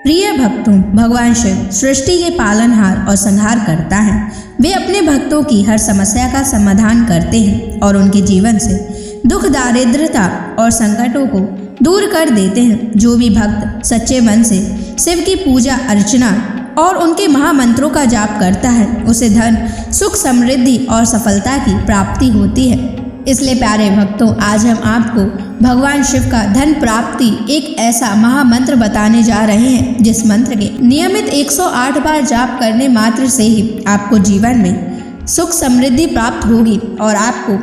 प्रिय भक्तों, भगवान शिव सृष्टि के पालनहार और संहार करता है। वे अपने भक्तों की हर समस्या का समाधान करते हैं और उनके जीवन से दुख, दारिद्रता और संकटों को दूर कर देते हैं। जो भी भक्त सच्चे मन से शिव की पूजा अर्चना और उनके महामंत्रों का जाप करता है, उसे धन, सुख, समृद्धि और सफलता की प्राप्ति होती है। इसलिए प्यारे भक्तों, आज हम आपको भगवान शिव का धन प्राप्ति एक ऐसा महामंत्र बताने जा रहे हैं, जिस मंत्र के नियमित 108 बार जाप करने मात्र से ही आपको जीवन में सुख समृद्धि प्राप्त होगी और आपको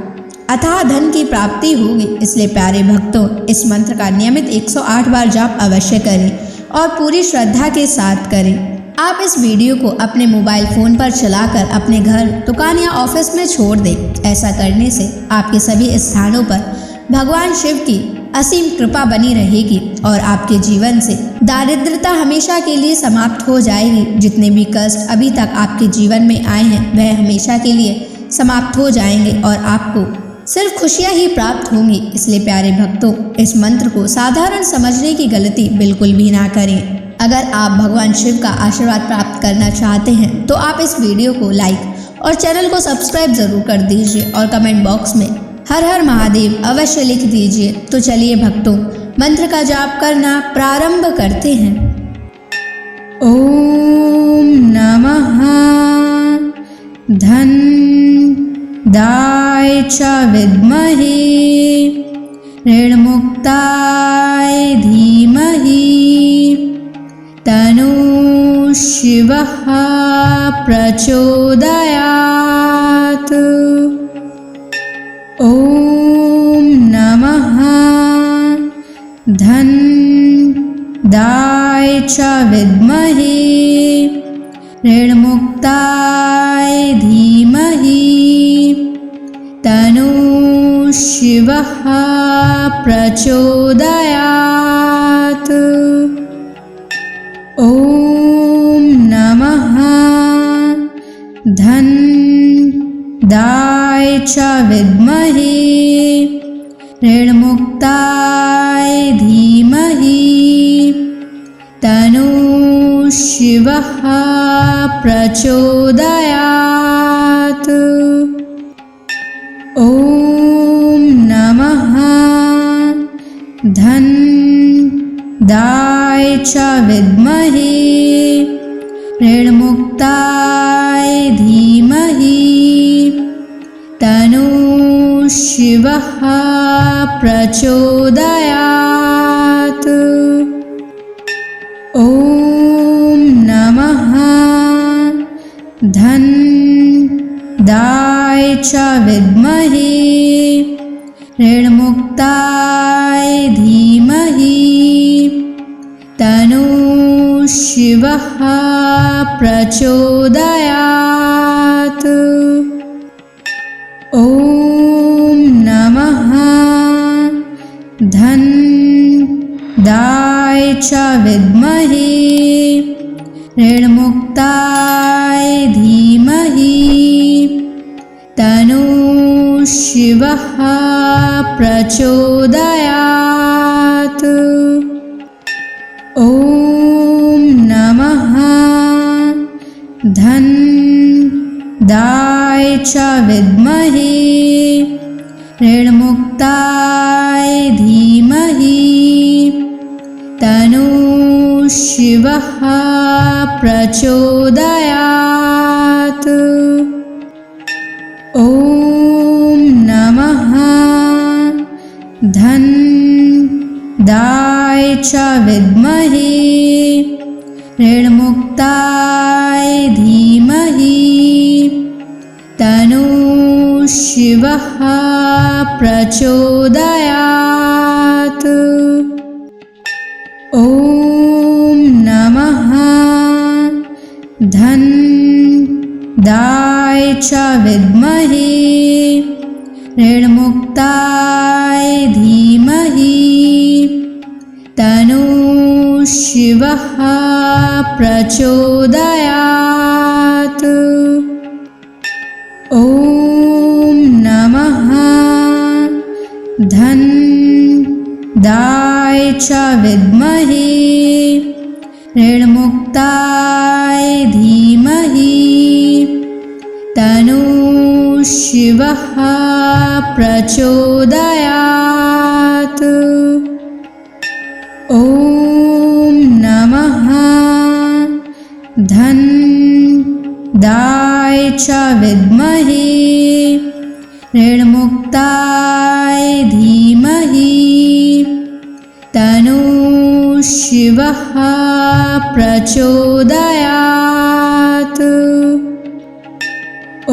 अथाह धन की प्राप्ति होगी। इसलिए प्यारे भक्तों, इस मंत्र का नियमित 108 बार जाप अवश्य करें और पूरी श्रद्धा के साथ करें। आप इस वीडियो को अपने मोबाइल फ़ोन पर चलाकर अपने घर, दुकान या ऑफिस में छोड़ दें। ऐसा करने से आपके सभी स्थानों पर भगवान शिव की असीम कृपा बनी रहेगी और आपके जीवन से दारिद्रता हमेशा के लिए समाप्त हो जाएगी। जितने भी कष्ट अभी तक आपके जीवन में आए हैं, वह हमेशा के लिए समाप्त हो जाएंगे और आपको सिर्फ खुशियाँ ही प्राप्त होंगी। इसलिए प्यारे भक्तों, इस मंत्र को साधारण समझने की गलती बिल्कुल भी ना करें। अगर आप भगवान शिव का आशीर्वाद प्राप्त करना चाहते हैं तो आप इस वीडियो को लाइक और चैनल को सब्सक्राइब जरूर कर दीजिए और कमेंट बॉक्स में हर हर महादेव अवश्य लिख दीजिए। तो चलिए भक्तों, मंत्र का जाप करना प्रारंभ करते हैं। ओम नमः धन दाय च विद्महे ऋणमुक्ताय धीमहि तनु शिवः प्रचोदयात्। ओम नमः धन दाय च विद्महे ऋणमुक्ताय धीमहि तनु शिवः प्रचोदयात्। ओम नमः धन दाय च विद्महे ऋणमुक्ताय धीमहि तनु शिवः प्रचोदयात्। ओम नमः धन दाय च विद्महे ऋणमुक्ताय धीमहि तनु शिवः प्रचोदयात्। ओम नमः धन दाय च विद्महे ऋणमुक्ताय धीमहि तनु शिवः प्रचोदयात्। ओम नमः धन दाय च विद्महे ऋणमुक्ताय धीमहि तनु शिवः प्रचोदयात्। ओम नमः धन दाय च विद्महे ऋणमुक्ताय धीमहि तनु शिवः प्रचोदयात्। ओम नमः धन दाय च विद्महे ऋणमुक्ताय धीमहि तनु शिवः प्रचोदयात्। ओम नमः धन दाय च विद्महे ऋणमुक्ताय धीमहि तनु शिवः प्रचोदयात्। ओम नमः धन दाय च विद्महे ऋणमुक्ताय धीमहि तन्नः शिवः प्रचोदयात्। ॐ नमः धन्दाय च विद्महे ऋणमुक्ताय धीमहि तन्नः शिवः प्रचोदयात्।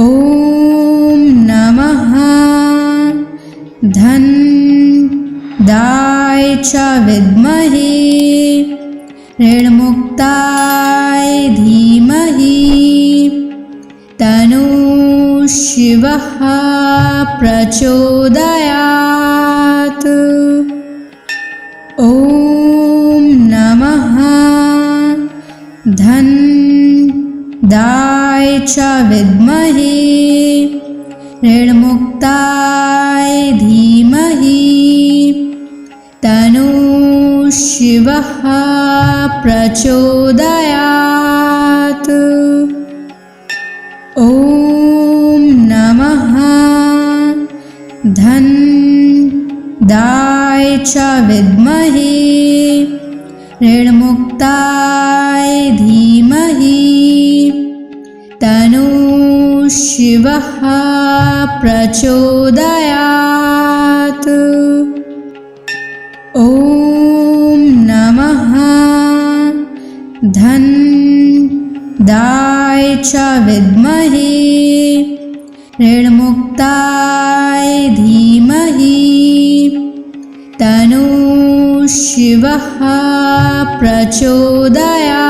ॐ नमः धन्दाय च विद्महे ऋणमुक्ताय धीमहि तन्नः शिवः प्रचोदयात्। ॐ नमः धन्दाय च विद्महे ऋणमुक्ताय धीमहि तन्नः शिवः प्रचोदयात्। ॐ नमः धन्दाय च विद्महे ऋणमुक्ताय धीमहि तन्नः शिवः प्रचोदयात्। ॐ नमः धन्दाय च विद्महे ऋणमुक्ताय धीमहि तन्नः शिवः प्रचोदयात्।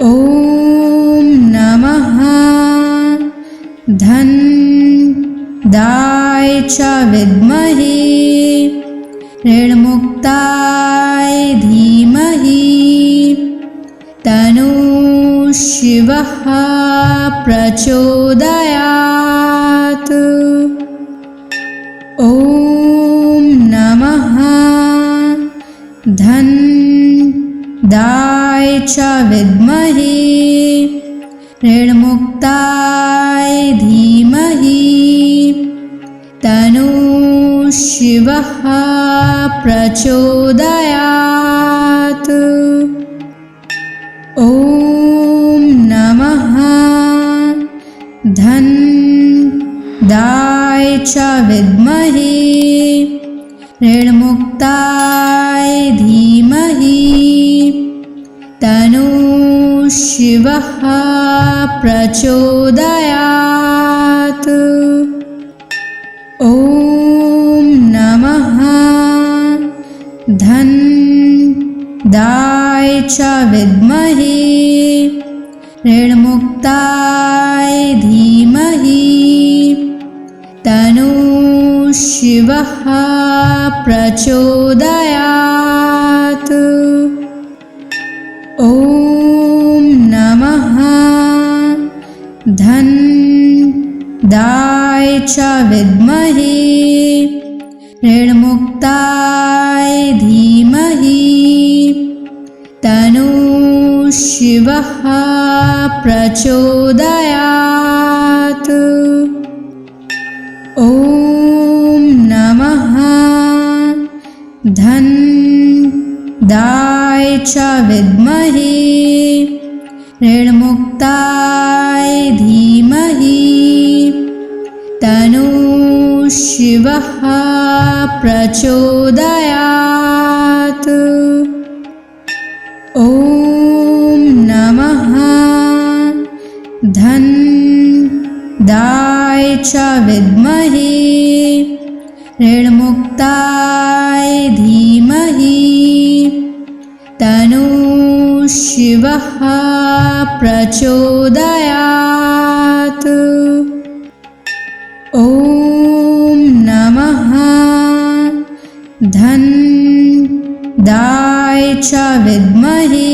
ॐ नमः धन्दाय च विद्महे ऋणमुक्ताय धीमहि तन्नः शिवः प्रचोदयात्। ॐ नमः धन्दाय च विद्महे ऋणमुक्ताय धीमहि तन्नः शिवः प्रचोदयात्। ॐ नमः धन्दाय च विद्महे ऋणमुक्ताय धीमहि तन्नः शिवः प्रचोदयात्। ॐ नमः धन्दाय च विद्महे ऋणमुक्ताय धीमहि तन्नः शिवः प्रचोदयात्। ॐ नमः धन्दाय च विद्महे ऋणमुक्ताय धीमहि तन्नः शिवः प्रचोदयात्। ॐ नमः धन्दाय च विद्महे ऋणमुक्ताय धीमहि तन्नः शिवः प्रचोदयात्। ॐ नमः धन्दाय च विद्महे ऋणमुक्ताय धीमहि तन्नः शिवः प्रचोदयात्। ॐ नमः धन्दाय च विद्महे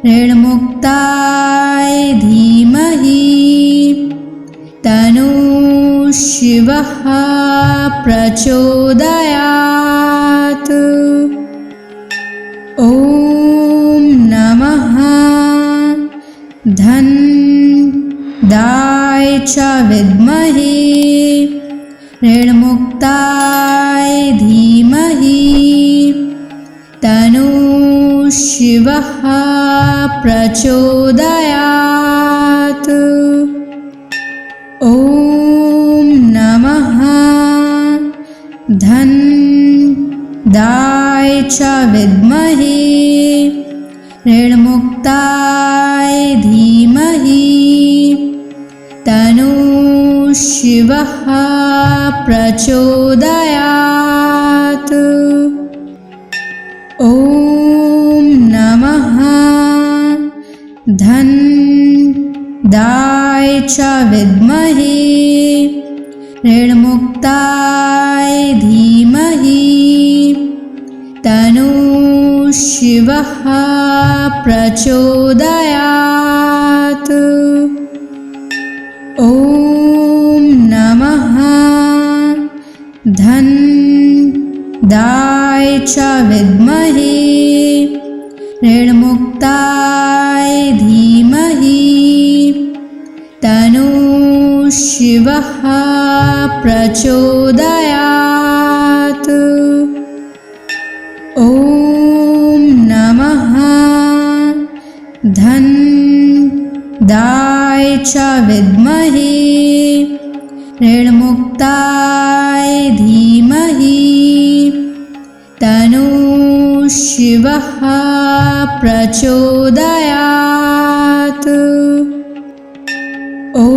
ऋणमुक्ताय धीमहि तन्नः शिवः प्रचोदयात्। च विद्महे ऋणमुक्ताय धीमहि तन्नः शिवः प्रचोदयात्। ॐ नमः धनदाय च विद्महे ऋणमुक्ताय धीमहि तन्नः शिवः प्रचोदयात्। ॐ नमः धनदाय च विद्महे ऋणमुक्ताय धीमहि तन्नः शिवः प्रचोदयात्। ॐ नमः धनदाय च विद्महे ऋणमुक्ताय धीमहि तन्नः शिवः प्रचोदयात्। ॐ नमः धनदाय च विद्महे ऋणमुक्ताय धीमहि तन्नः शिवः प्रचोदयात्। ॐ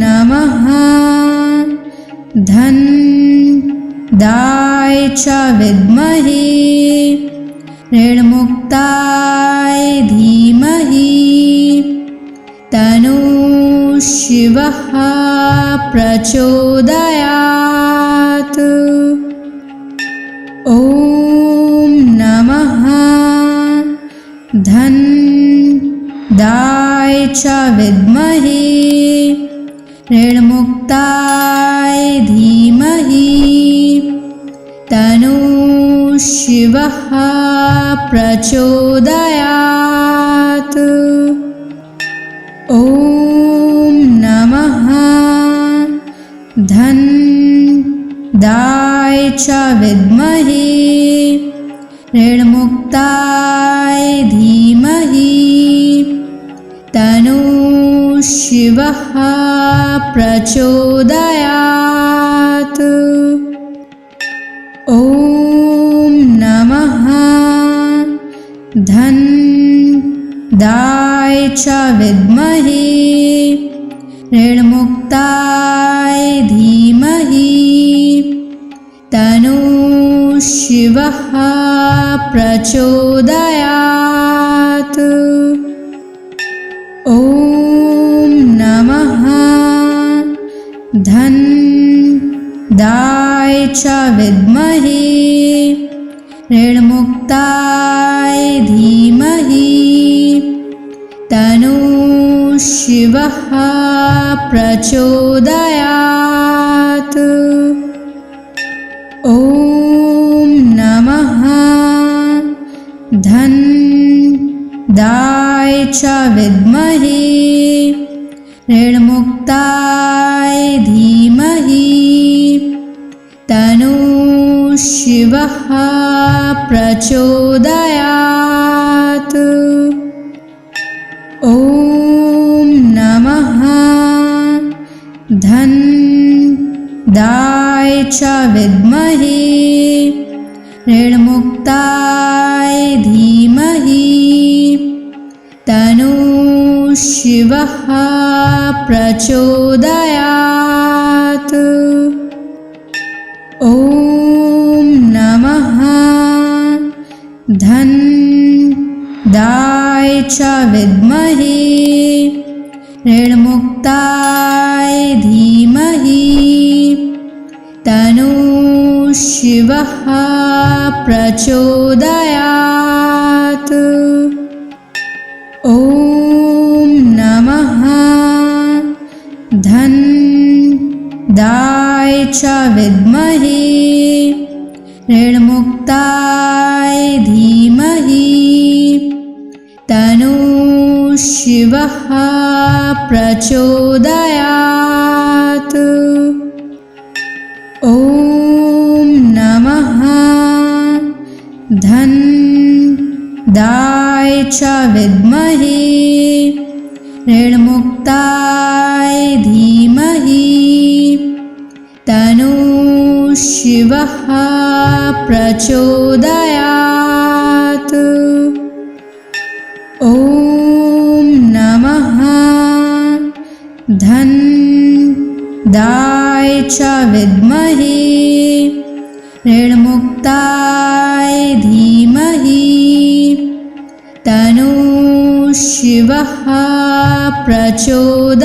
नमः धनदाय च विद्महे ऋणमुक्ताय धीमहि तन्नः शिवः प्रचोदयात्। ॐ नमः धनदाय च विद्महे ऋणमुक्ताय धीमहि तन्नः शिवः प्रचोदयात्। ॐ नमः धनदाय च विद्महे ऋणमुक्ताय धीमहि तन्नः शिवः प्रचोदयात्। ॐ नमः धनदाय च विद्महे ऋणमुक्ताय धीमहि तन्नः शिवः प्रचोदयात्। ॐ नमः धनदाय च विद्महे ऋणमुक्ताय धीमहि तन्नः शिवः प्रचोदयात्। ॐ नमः धनदाय च विद्महे ऋणमुक्ताय धीमहि तन्नः शिवः प्रचोदयात्। ॐ नमः धनदाय च विद्महे ऋणमुक्ताय धीमहि तन्नः शिवः प्रचोदयात्। ॐ नमः धनदाय च विद्महे ऋणमुक्ताय धीमहि तन्नः शिवः प्रचोदयात्। ॐ नमः धनदाय च विद्महे ऋणमुक्ताय धीमहि तन्नः शिवः प्रचोदयात्। ॐ नमः धन्दाय च विद्महे ऋणमुक्ताय धीमहि तन्नो शिवः प्रचोदयात्। ॐ नमः धन्दाय च विद्महे ऋणमुक्ताय धीमहि तन्नो शिवः प्रचोदयात्।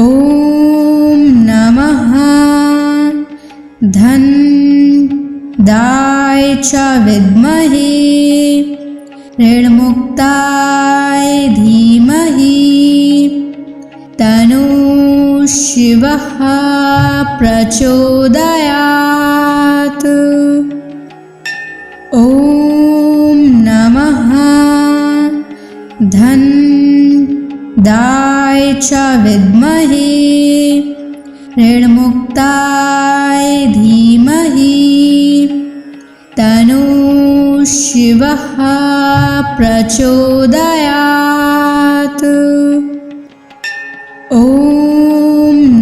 ॐ नमः धन्दाय च विद्महे ऋणमुक्ताय धीमहि तन्नो शिवः प्रचोदयात्। ॐ नमः धन्दाय च विद्महे ऋणमुक्ताय धीमहि तन्नो शिवः प्रचोदयात्। ॐ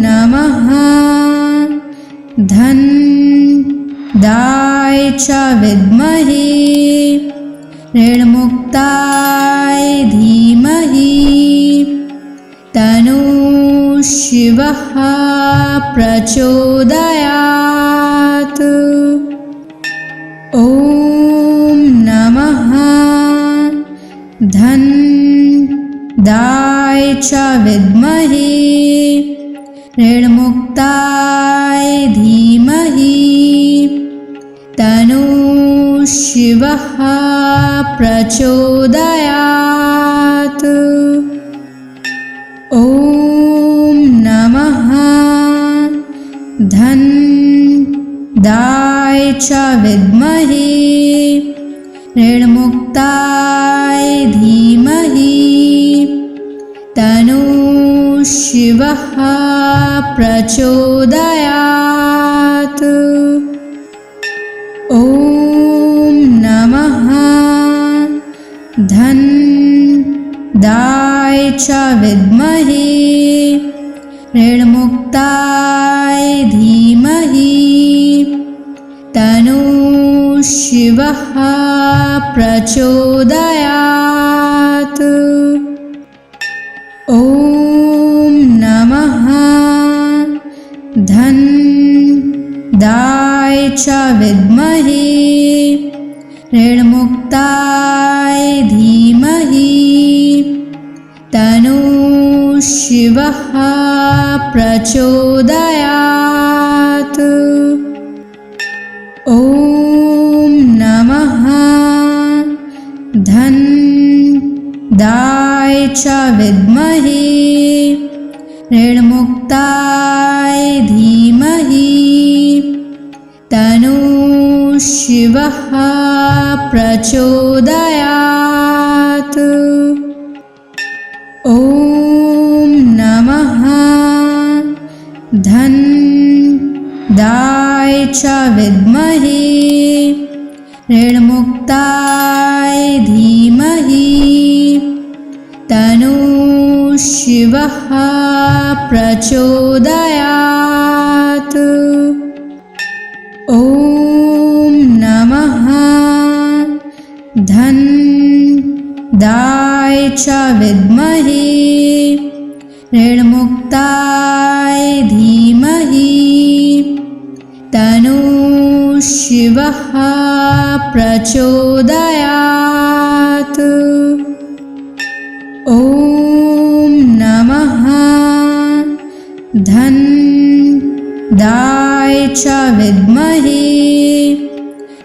नमः धन्दाय च विद्महे ऋणमुक्ताय धीमहि तन्नो शिवः प्रचोदयात्। ॐ नमः धन्दाय च विद्महे ऋणमुक्ताय धीमहि तन्नो शिवः प्रचोदयात्। ॐ नमः धन्दाय च विद्महे ऋणमुक्ताय धीमहि तन्नो शिवः प्रचोदयात्। ॐ नमः धन्दाय च विद्महे ऋणमुक्ताय धीमहि तन्नो शिवः प्रचोदयात्। ॐ नमः धन्दाय च विद्महे ऋणमुक्ताय धीमहि तन्नो शिवः प्रचोदयात्। ॐ नमः धन्दाय च विद्महे ऋणमुक्ताय धीमहि तन्नो शिवः प्रचोदयात्। ॐ नमः धन्दाय च विद्महे ऋणमुक्ताय धीमहि तन्नो शिवः प्रचोदयात्। ॐ नमः धन्दाय च विद्महे ऋणमुक्ताय धीमहि तन्नो शिवः प्रचोदयात्। ॐ नमः धन्दाय च विद्महे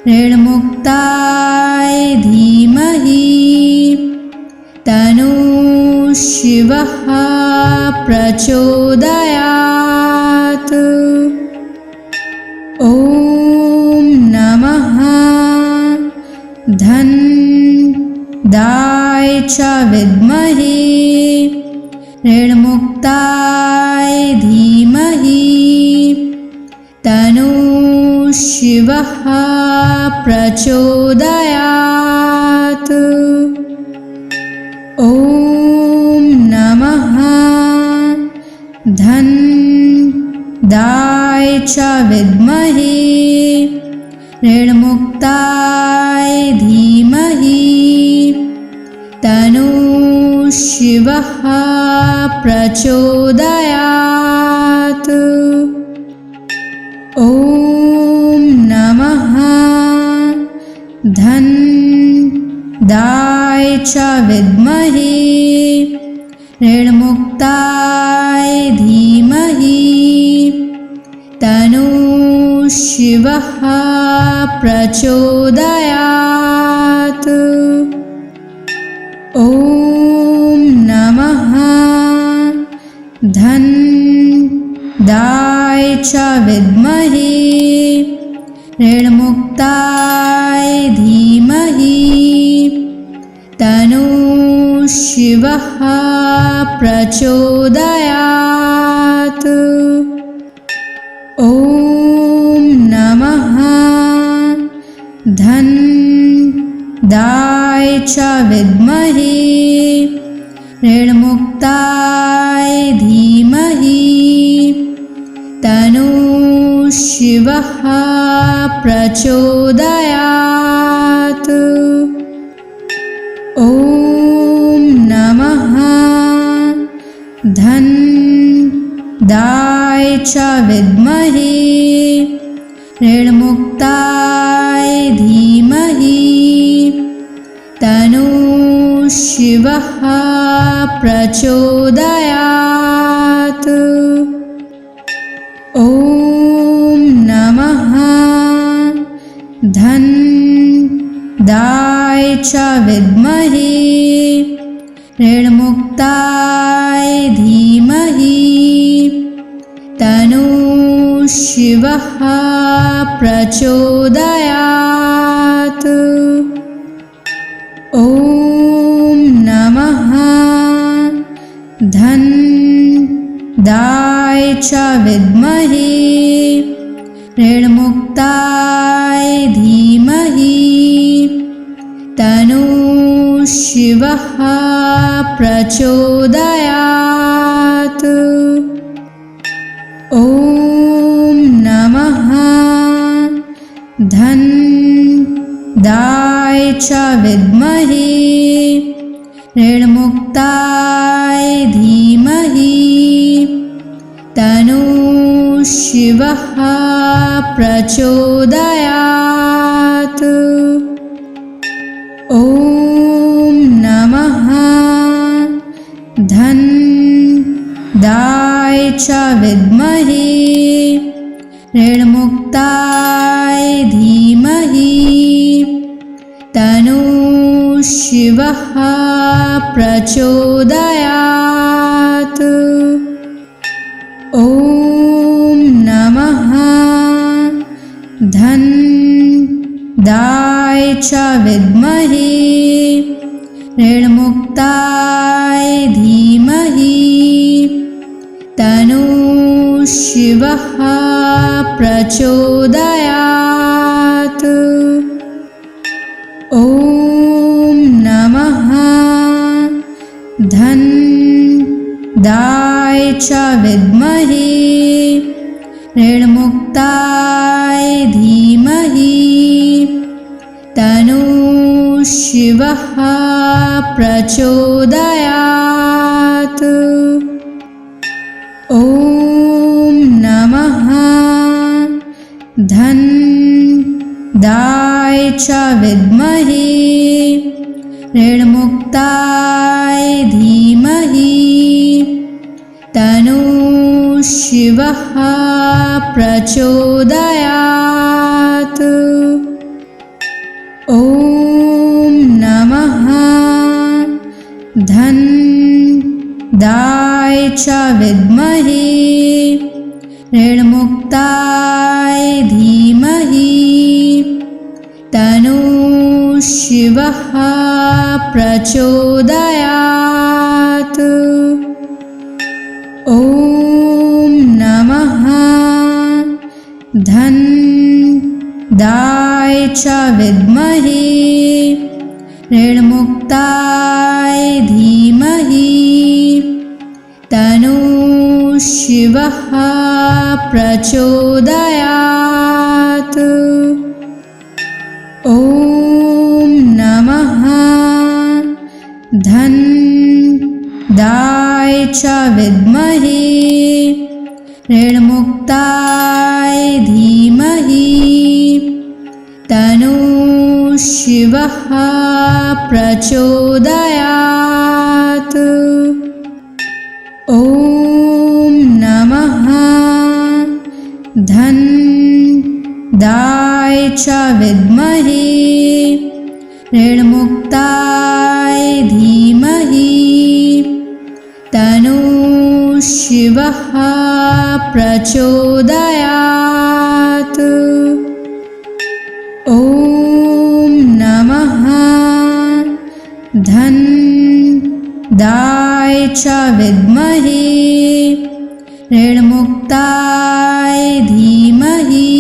ऋणमुक्ताय धीमहि तन्नो शिवः प्रचोदयात्। ॐ नमः धन्दाय च विद्महे ऋणमुक्ताय धीमहि तन्नः शिवः प्रचोदयात्। ॐ नमः धनदाय च विद्महे ऋणमुक्ताय धीमहि तन्नः शिवः प्रचोदयात्। ॐ नमः धनदाय च विद्महे ऋणमुक्ताय धीमहि तन्नः शिवः प्रचोदयात्। ॐ नमः धनदाय च विद्महे ऋणमुक्ताय धीमहि तन्नः शिवः प्रचोदयात्। ॐ नमः धनदाय च विद्महे ऋणमुक्ताय धीमहि तन्नः शिवः प्रचोदयात्। ॐ नमः धनदाय च विद्महे ऋणमुक्ताय धीमहि तन्नः शिवः प्रचोदयात्। ॐ नमः धनदाय च विद्महे ऋणमुक्ताय धीमहि तन्नः शिवः प्रचोदयात्। ॐ नमः धनदाय च विद्महे ऋणमुक्ताय धीमहि तन्नः शिवः प्रचोदयात्। ॐ नमः धनदाय च विद्महे ऋणमुक्ताय धीमहि तन्नः शिवः प्रचोदयात्। ॐ नमः धनदाय च विद्महे ऋणमुक्ताय धीमहि तन्नः शिवः प्रचोदयात्। ॐ नमः धनदाय च विद्महे ऋणमुक्ताय धीमहि तन्नः शिवः प्रचोदयात्। ॐ नमः धनदाय च विद्महे ऋणमुक्ताय धीमहि तन्नः शिवः प्रचोदयात्। ॐ नमः धनदाय च विद्महे ऋणमुक्ताय धीमहि तन्नः शिवः प्रचोदयात्। ॐ नमः धनदाय च विद्महे ऋणमुक्ताय धीमहि तन्नः शिवः शिवः प्रचोदयात्। ॐ नमः धन्दाय च विद्महे ऋणमुक्ताय धीमहि तन्नो शिवः प्रचोदयात्। ॐ नमः धन्दाय च विद्महे ऋणमुक्ताय धीमहि तन्नो शिवः प्रचोदयात्। ॐ नमः धन्दाय च विद्महे ऋणमुक्ताय धीमहि तन्नो शिवः प्रचोदयात्। ॐ नमः धन्दाय च विद्महे ऋणमुक्ताय धीमहि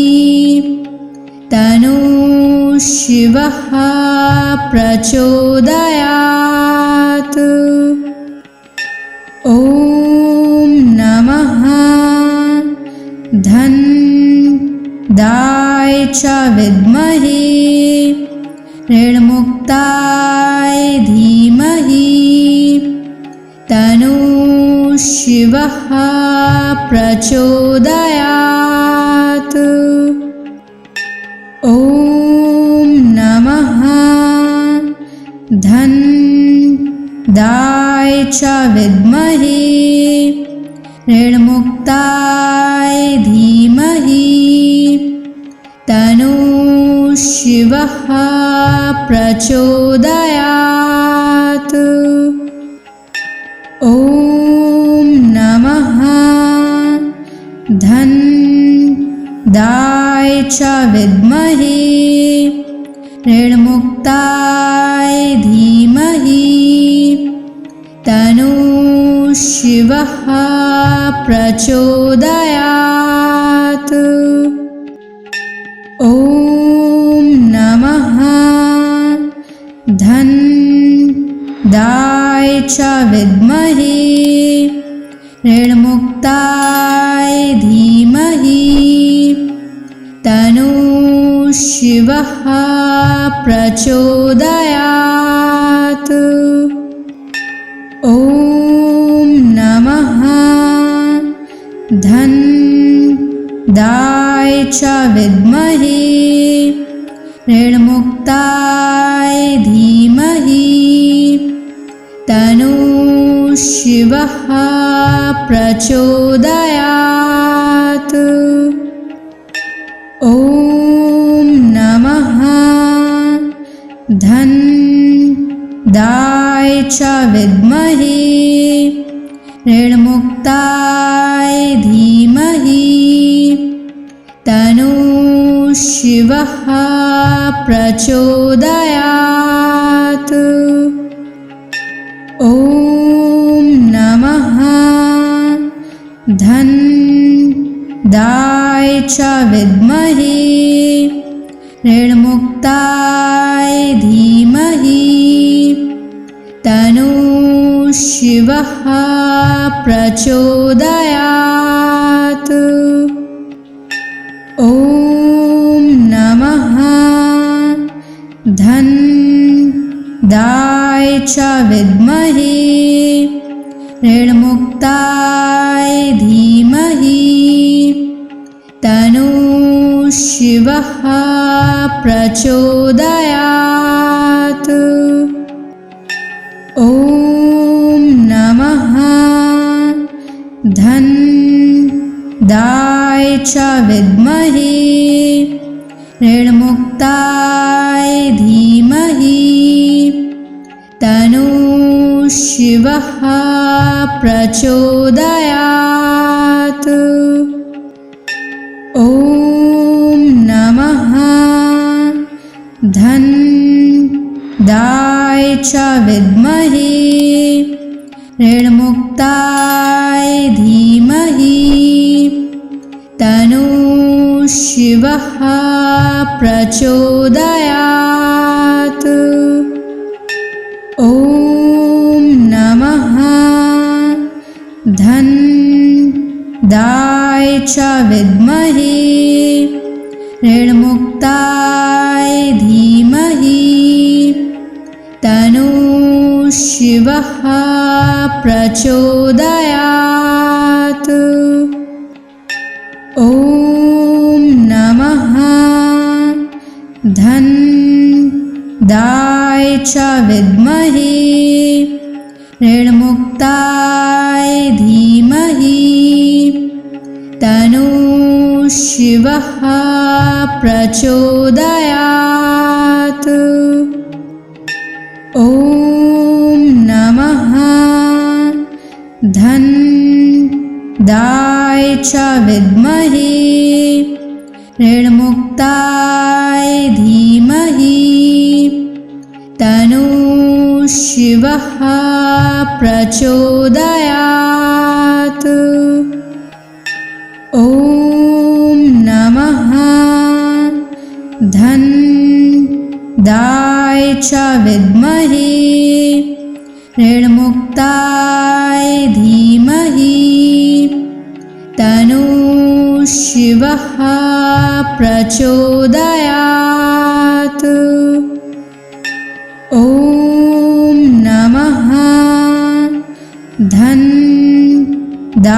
तन्नो शिवः प्रचोदयात्। ॐ नमः धन्दाय च विद्महे ऋणमुक्ताय धीमहि तन्नो शिवः प्रचोदयात्। ॐ नमः धन्दाय च विद्महे ऋणमुक्ताय धीमहि तन्नो शिवः प्रचोदयात्। ॐ नमः धन्दाय च विद्महे ऋणमुक्ताय धीमहि तन्नो शिवः प्रचोदयात्। ॐ नमः धन्दाय च विद्महे ऋणमुक्ताय धीमहि तन्नो शिवः प्रचोदयात्। ॐ नमः धन्दाय च विद्महे ऋणमुक्ताय धीमहि तन्नो शिवः प्रचोदयात्। ॐ नमः धन्दाय च विद्महे ऋणमुक्ताय धीमहि तन्नो शिवः प्रचोदयात्। ॐ नमः धन्दाय च विद्महे ऋणमुक्ताय धीमहि तन्नो शिवः प्रचोदयात्। ॐ नमः धन्दाय च विद्महे ऋणमुक्ताय धीमहि तन्नो शिवः प्रचोदयात्। ॐ नमः धन्दाय च विद्महे ऋणमुक्ताय धीमहि तन्नो शिवः प्रचोदयात्। ॐ नमः धन्दाय च विद्महे ऋणमुक्ताय धीमहि तन्नो शिवः प्रचोदयात्। ॐ नमः धनदाय च विद्महे ऋणमुक्ताय धीमहि तन्नो शिवः प्रचोदयात्। ॐ नमः धनदाय च विद्महे ऋणमुक्ताय धीमहि तन्नो शिवः प्रचोदयात्। ॐ नमः धनदाय च विद्महे ऋणमुक्ताय धीमहि तन्नो शिवः प्रचोदयात्। ॐ नमः धनदाय च विद्महे ऋणमुक्ताय धीमहि तन्नो शिवः प्रचोदयात्। ॐ नमः धनदाय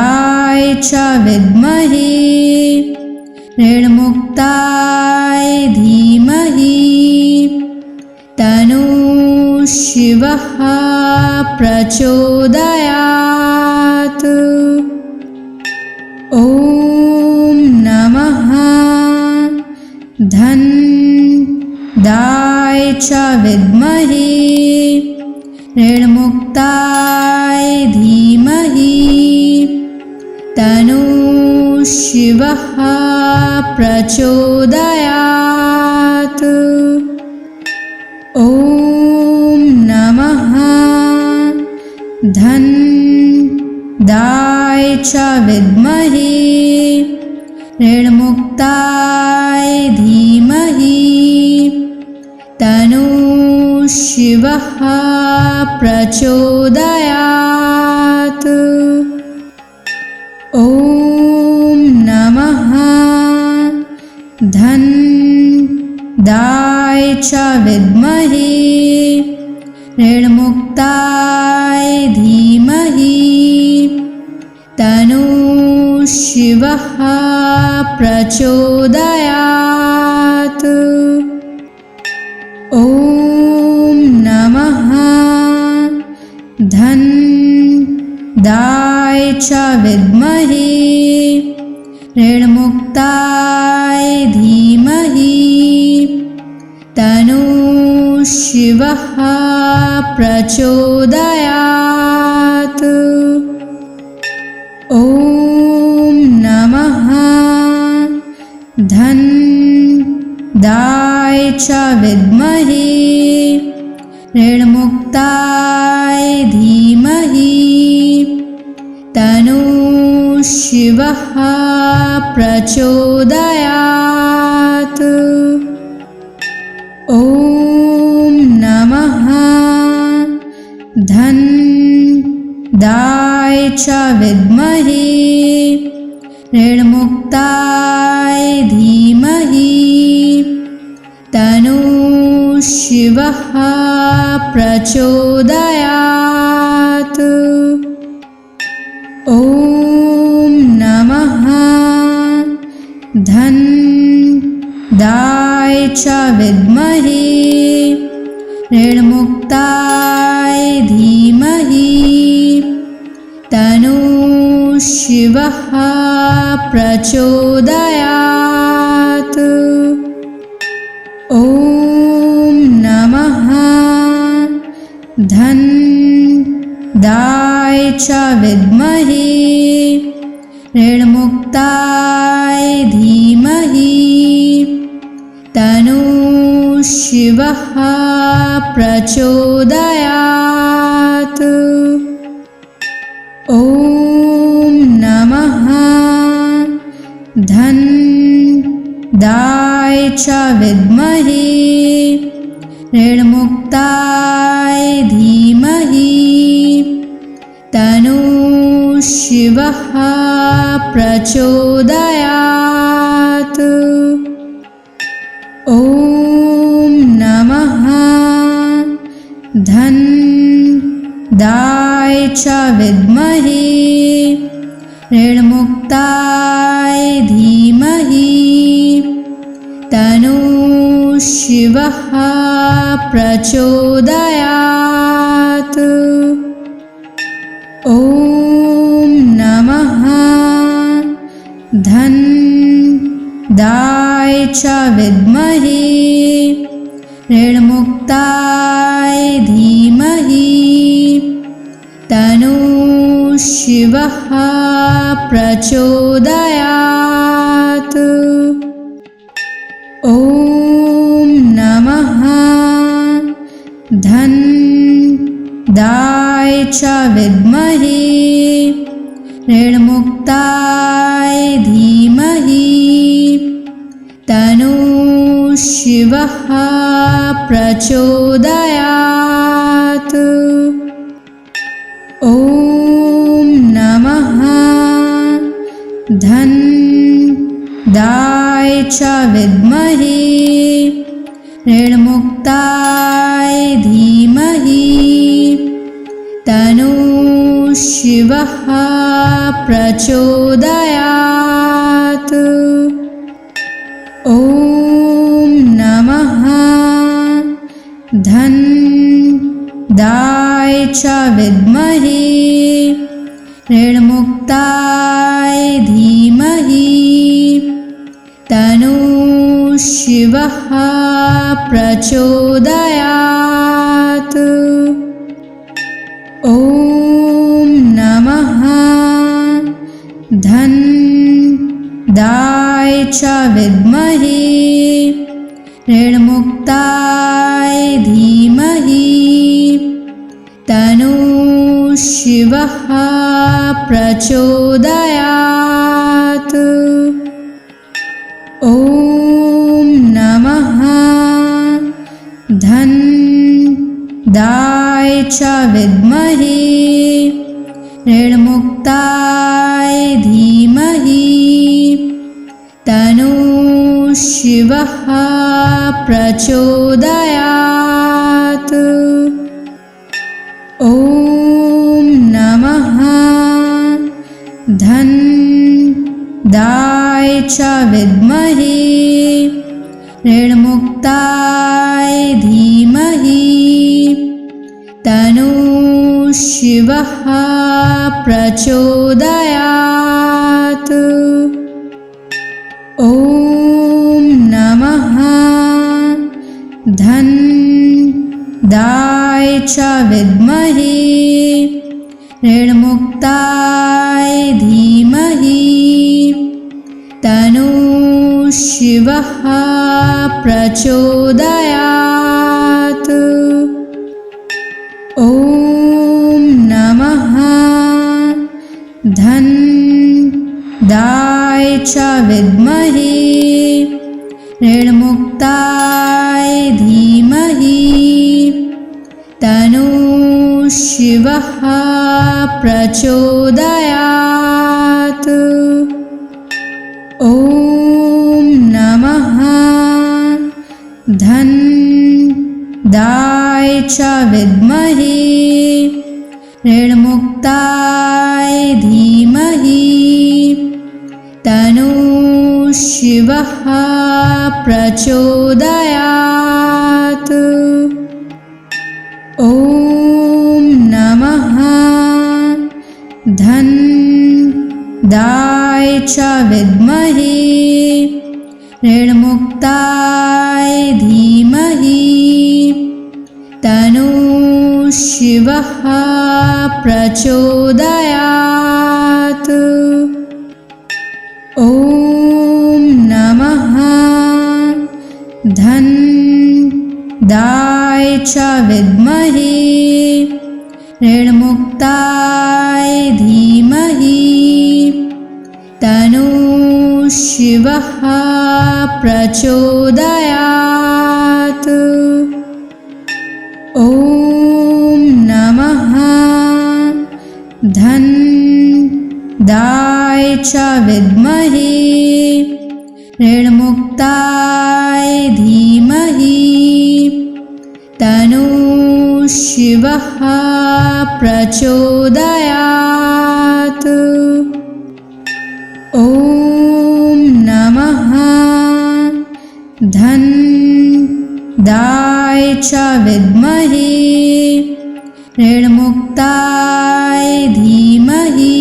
च विद्महे ऋणमुक्ताय धीमहि तन्नो शिवः प्रचोदयात्। ॐ नमः धनदाय च विद्महे ऋणमुक्ताय धीमहि तन्नो शिवः प्रचोदयात्। ॐ नमः धनदाय च विद्महे ऋणमुक्ताय धीमहि तन्नो शिवः प्रचोदयात्। ॐ नमः धनदाय च विद्महे ऋणमुक्ताय धीमहि तन्नो शिवः प्रचोदयात्। ॐ नमः धनदाय च विद्महे ऋणमुक्ताय धीमहि तन्नो शिवः प्रचोदयात्। ॐ नमः धनदाय च विद्महे ऋणमुक्ताय धीमहि तन्नो शिवः प्रचोदयात्। ॐ नमः धनदाय च विद्महे ऋणमुक्ताय धीमहि तन्नो शिवः प्रचोदयात्। ॐ नमः धनदाय च विद्महे ऋणमुक्ताय धीमहि तन्नो शिवः प्रचोदयात्। ॐ नमः धनदाय च विद्महे ऋणमुक्ताय धीमहि तन्नो शिवः प्रचोदयात्। ॐ नमः धन्दाय च विद्महे ऋणमुक्ताय धीमहि तन्नो शिवः प्रचोदयात्। ॐ नमः धन्दाय च विद्महे ऋणमुक्ताय धीमहि तन्नो शिवः प्रचोदयात्। ॐ नमः धन्दाय च विद्महे ऋणमुक्ताय धीमहि तन्नो शिवः प्रचोदयात्। ॐ नमः धन्दाय च विद्महे ऋणमुक्ताय धीमहि तन्नो शिवः प्रचोदयात्। ॐ नमः धन्दाय च विद्महे ऋणमुक्ताय धीमहि तन्नो शिवः प्रचोदयात्। ॐ नमः धन्दाय च विद्महे ऋणमुक्ताय धीमहि तन्नो शिवः प्रचोदयात्। ॐ नमः धन्दाय च विद्महे ऋणमुक्ताय धीमहि तन्नो शिवः प्रचोदयात्। ॐ नमः धन्दाय च विद्महे ऋणमुक्ताय धीमहि तन्नो शिवः प्रचोदयात्। ॐ नमः धन्दाय च विद्महे ऋणमुक्ताय धीमहि तन्नो शिवः प्रचोदयात्। ॐ नमः धन्दाय च विद्महे ऋणमुक्ताय धीमहि तन्नो शिवः प्रचोदयात्। ॐ नमः धन्दाय च विद्महे ऋणमुक्ताय धीमहि तन्नो शिवः प्रचोदयात्। ॐ नमः धन्दाय च विद्महे ऋणमुक्ताय धीमहि तन्नो शिवः प्रचोदयात्। ॐ नमः धन्दाय च विद्महे ऋणमुक्ताय धीमहि तन्नो शिवः प्रचोदयात्। ॐ नमः च विद्महे ऋणमुक्ताय धीमहि तन्नो शिवः प्रचोदयात्। ॐ नमः धन्दाय च विद्महे ऋणमुक्ताय धीमहि तन्नो शिवः प्रचोदयात्। ॐ नमः धन्दाय च विद्महे ऋणमुक्ताय धीमहि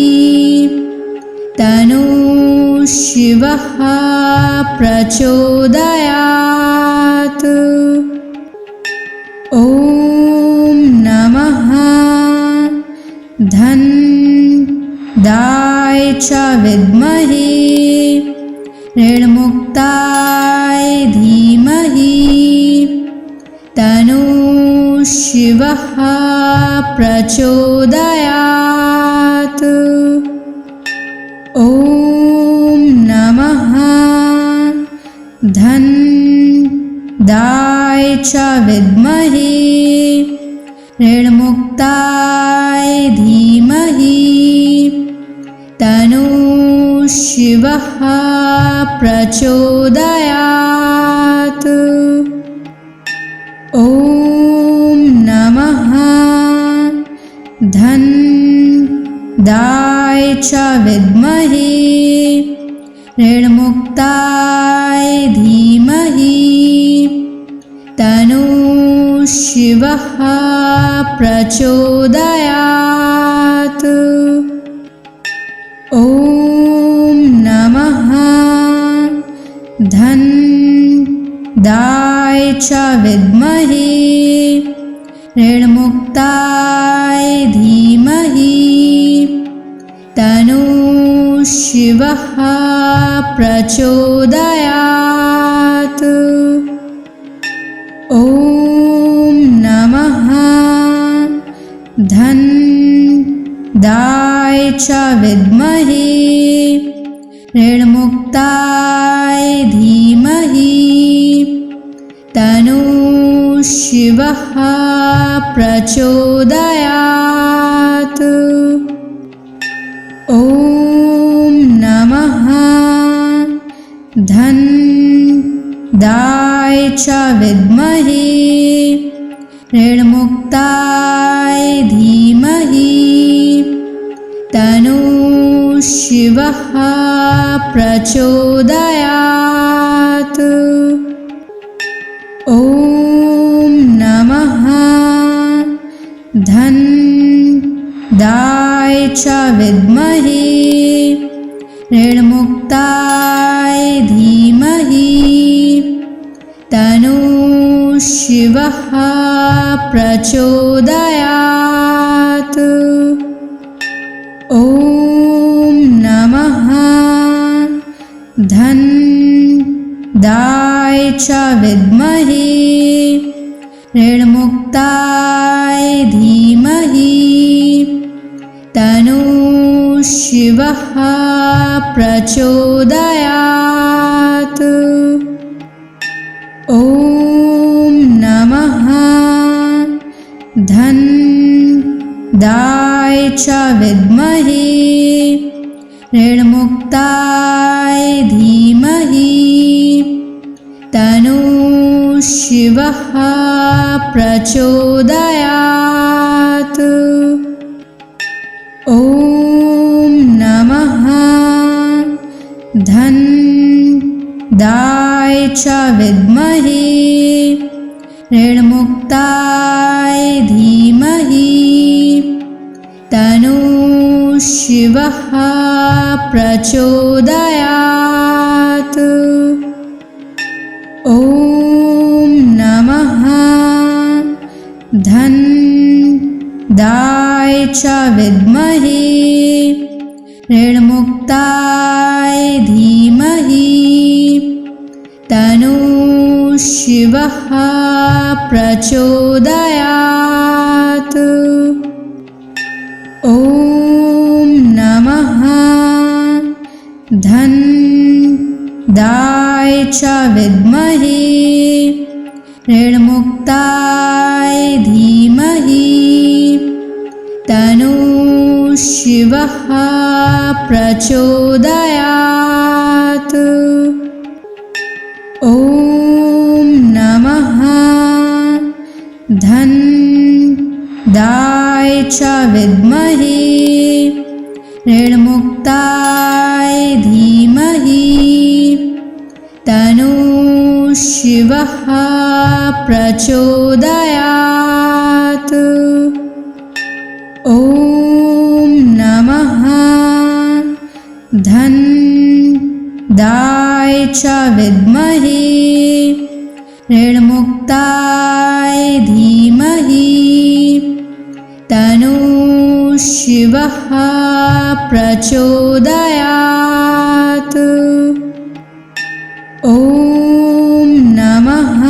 तन्नो शिवः प्रचोदयात्। ॐ नमः धन्दाय च विद्महे ऋणमुक्ताय धीमहि तन्नो शिवः प्रचोदयात्। ॐ नमः धन्दाय च विद्महे ऋणमुक्ताय धीमहि तन्नो शिवः प्रचोदयात्। ॐ नमः धन्दाय च विद्महे ऋणमुक्ताय धीमहि तन्नो शिवः प्रचोदयात्। ॐ नमः धन्दाय च विद्महे ऋणमुक्ताय धीमहि तन्नो शिवः प्रचोदयात्। ॐ नमः धन्दाय च विद्महे ऋणमुक्ताय धीमहि तन्नो शिवः प्रचोदयात्। ॐ नमः धन्दाय च विद्महे ऋणमुक्ताय धीमहि तन्नो शिवः प्रचोदयात्। ॐ नमः धन्दाय च विद्महे ऋणमुक्ताय धीमहि तन्नो शिवः प्रचोदयात्। ॐ नमः धन्दाय च विद्महे ऋणमुक्ताय धीमहि तन्नो शिवः प्रचोदयात्। ॐ नमः धन्दाय च विद्महे ऋणमुक्ताय धीमहि तन्नो शिवः प्रचोदयात्। ॐ नमः धन्दाय च विद्महे ऋणमुक्ताय धीमहि तन्नो शिवः प्रचोदयात्। ॐ नमः धन्दाय च विद्महे ऋणमुक्ताय धीमहि तन्नो शिवः प्रचोदयात्। ॐ नमः धन्दाय च विद्महे ऋणमुक्ताय धीमहि तन्नो शिवः प्रचोदयात्। ॐ नमः धन्दाय च विद्महे ऋणमुक्ताय धीमहि तन्नो शिवः प्रचोदयात्। ॐ नमः धन्दाय च विद्महे ऋणमुक्ताय धीमहि तन्नो शिवः प्रचोदयात्। ॐ नमः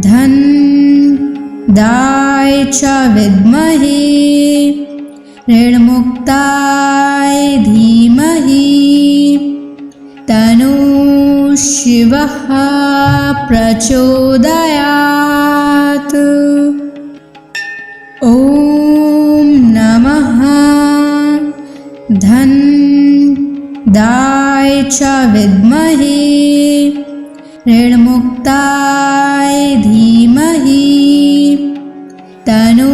धन्दाय च विद्महे ऋणमुक्ताय धीमहि तन्नो शिवः प्रचोदयात्। ॐ नमः धन्दाय च विद्महे ऋणमुक्ताय धीमहि तन्नो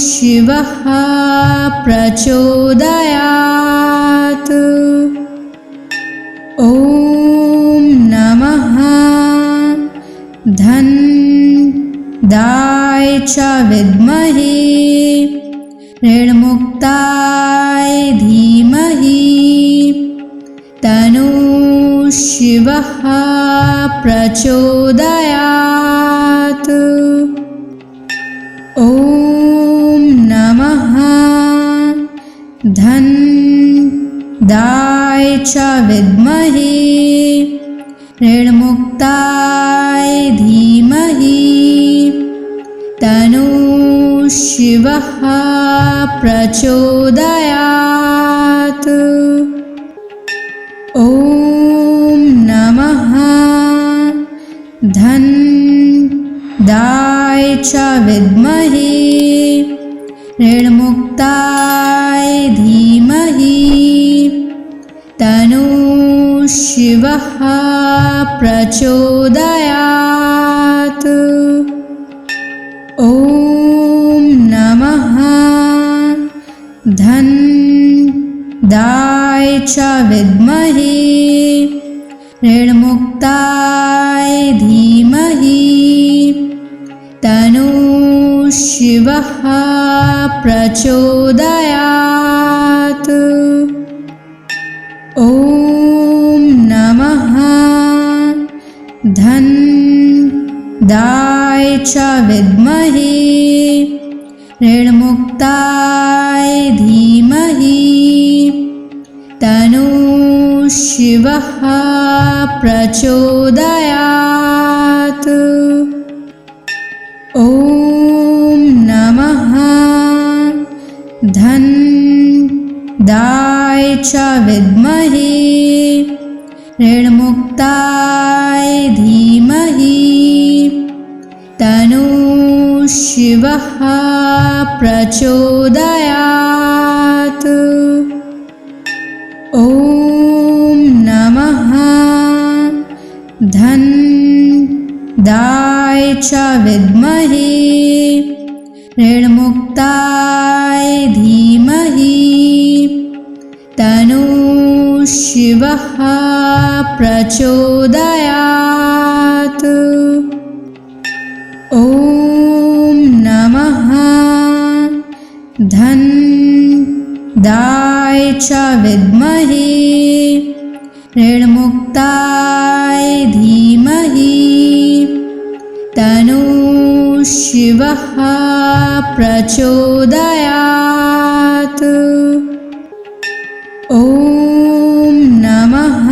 शिवः प्रचोदयात्। ॐ नमः धन्दाय च विद्महे ऋणमुक्ताय धीमहि तन्नो शिवः प्रचोदयात्। ॐ नमः धन्दाय च विद्महे ऋणमुक्ताय धीमहि तन्नो शिवः प्रचोदयात्। ॐ नमः धन्दाय च विद्महे ऋणमुक्ताय धीमहि तन्नो शिवः प्रचोदयात्। ॐ नमः धन्दाय च विद्महे ऋणमुक्ताय धीमहि तन्नो शिवः प्रचोदयात्। ॐ नमः धन्दाय च विद्महे ऋणमुक्ताय धीमहि तन्नो शिवः प्रचोदयात्। ॐ नमः धन्दाय च विद्महे ऋणमुक्ताय धीमहि तन्नो शिवः प्रचोदयात्। ॐ नमः धन्दाय च विद्महे ऋणमुक्ताय धीमहि तन्नो शिवः प्रचोदयात्। ॐ नमः धन्दाय च विद्महे ऋणमुक्ताय धीमहि तन्नो शिवः प्रचोदयात्। ॐ नमः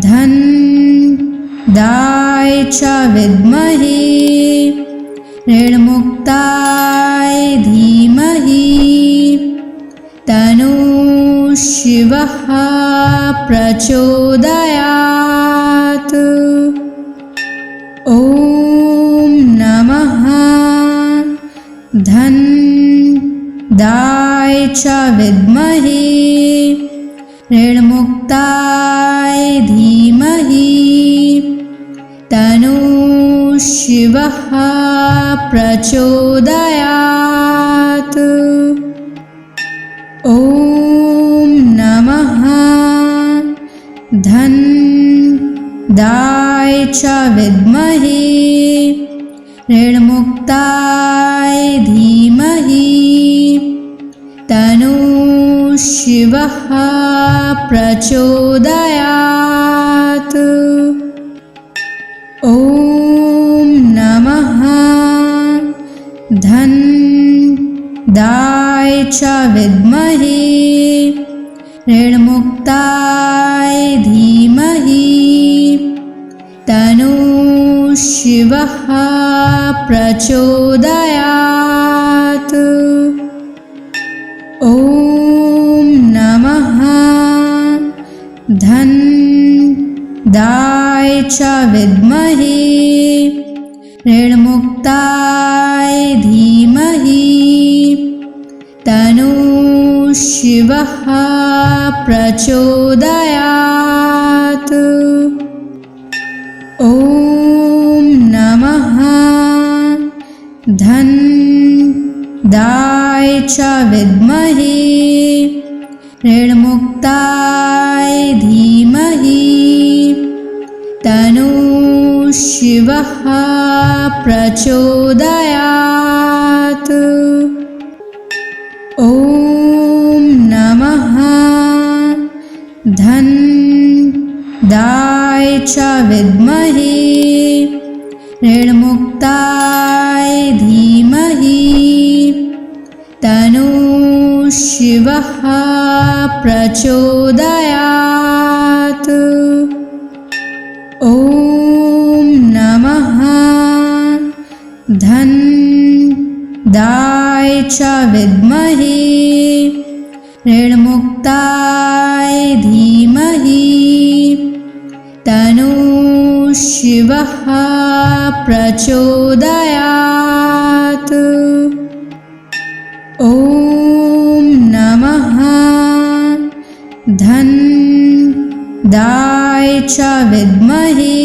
धन्दाय दाय च विद्महे ऋणमुक्ताय धीमहि तन्नो शिवः प्रचोदयात्। ॐ नमः धन दाय च विद्महे ऋणमुक्ताय धीमहि तन्नो शिवः प्रचोदयात्। ॐ नमः धन दाय च विद्महे ऋणमुक्ताय धीमहि तन्नो शिवः प्रचोदयात्। ॐ नमः धन दाय च विद्महे ऋणमुक्ताय धीमहि तन्नो शिवः प्रचोदयात्। ॐ नमः धन दाय च विद्महे ऋणमुक्ताय धीमहि तन्नो शिवः प्रचोदयात्। ॐ नमः धन दाय च विद्महे ऋणमुक्ताय धीमहि तन्नो शिवः प्रचोदयात्। ॐ नमः धन दाय च विद्महे ऋणमुक्ताय धीमहि तन्नो शिवः प्रचोदयात्। ॐ नमः धन दाय च विद्महे ऋणमुक्ताय धीमहि तन्नो शिवः प्रचोदयात्। ॐ नमः धन दाय च विद्महे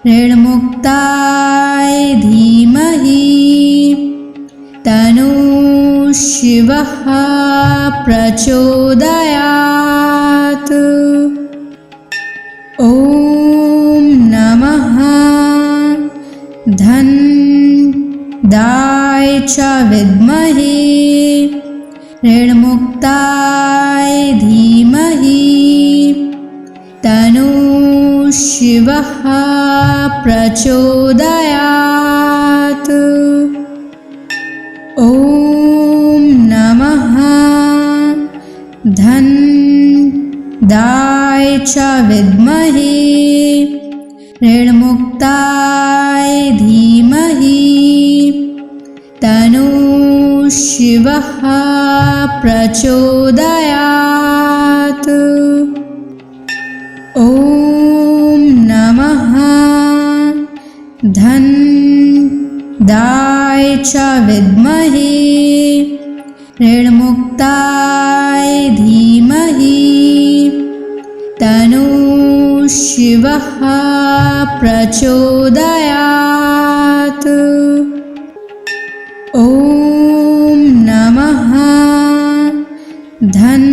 ऋणमुक्ताय धीमहि तन्नो शिवः प्रचोदयात्। ॐ नमः धन दाय च विद्महे ऋणमुक्ताय धीमहि तन्नो शिवः प्रचोदयात्। ॐ नमः धन दाय च विद्महे ऋणमुक्ताय धीमहि तन्नो शिवः प्रचोदयात्। ॐ नमः धन दाय च विद्महे ऋणमुक्ताय धीमहि तन्नो शिवः प्रचोदयात्। ॐ नमः धन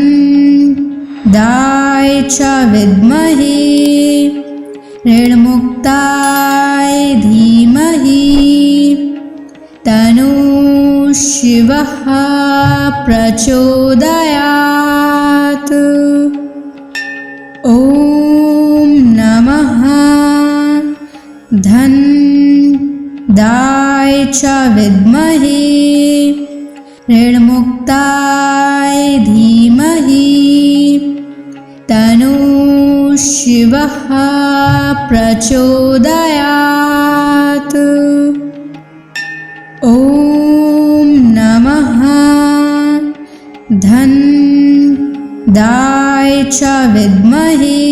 दाय च विद्महे ऋणमुक्ताय धीमहि तन्नो शिवः प्रचोदयात्। ॐ नमः धन दाय च विद्महे ऋणमुक्ताय धीमहि तन्नो शिवः प्रचोदयात्। ॐ नमः धन्दाय च विद्महे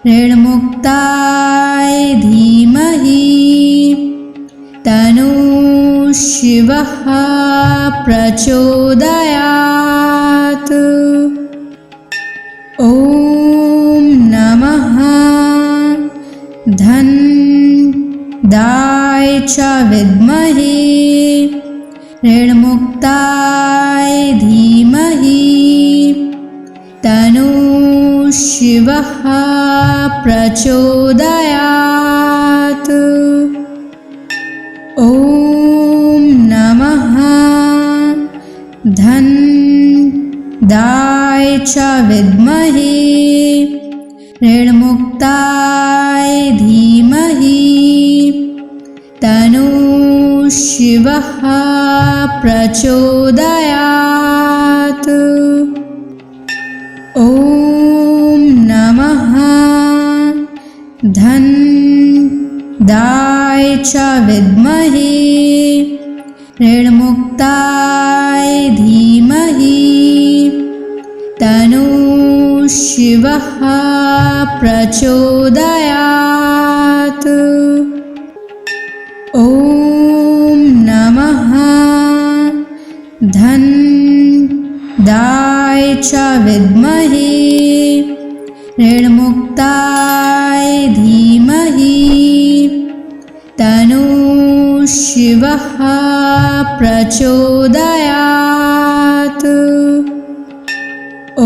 ऋणमुक्ताय धीमहि तन्नो शिवः प्रचोदयात्। ॐ नमः धन्दाय च विद्महे ऋणमुक्ताय धीमहि तन्नो शिवः प्रचोदयात्। ॐ नमः धन्दाय च विद्महे ऋणमुक्ताय धीमहि तन्नो शिवः प्रचोदयात्। ॐ नमः धन्दाय च विद्महे ऋणमुक्ताय धीमहि तन्नो शिवः प्रचोदयात्। ॐ नमः धन्दाय च विद्महे ऋणमुक्ताय धीमहि तन्नो शिवः प्रचोदयात्।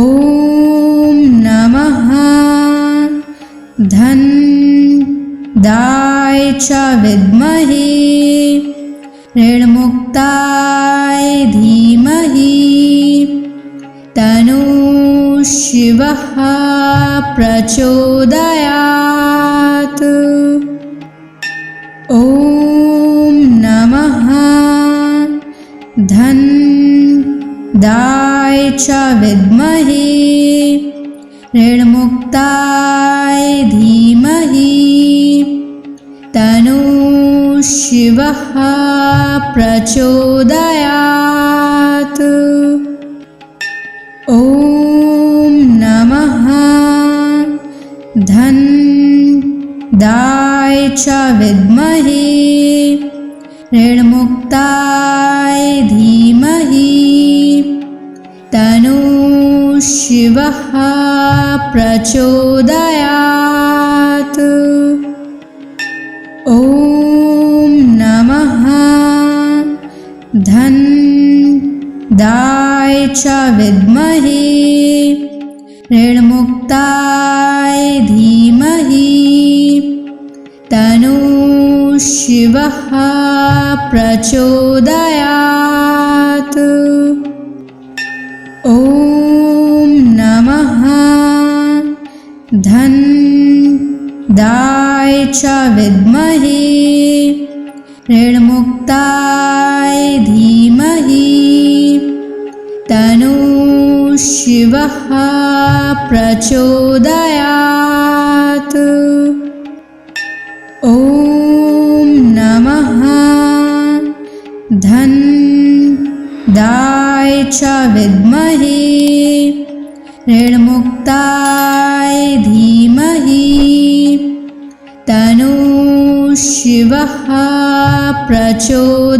ॐ नमः धन्दाय च विद्महे ऋणमुक्ताय धीमहि तन्नो शिवः प्रचोदयात्। ॐ नमः धन्दाय च विद्महे ऋणमुक्ताय धीमहि तन्नो शिवः प्रचोदयात्। ॐ नमः धन्दाय च विद्महे ऋणमुक्ताय धीमहि तन्नो शिवः प्रचोदयात्। ॐ नमः धन्दाय च विद्महे ऋणमुक्ताय धीमहि तन्नो शिवः प्रचोदयात्। ॐ नमः धन्दाय च विद्महे ऋणमुक्ताय धीमहि तन्नो शिवः प्रचोदयात्। ॐ नमः धन्दाय च विद्महे ऋणमुक्ताय धीमहि तन्नो शिवः प्रचोदयात्।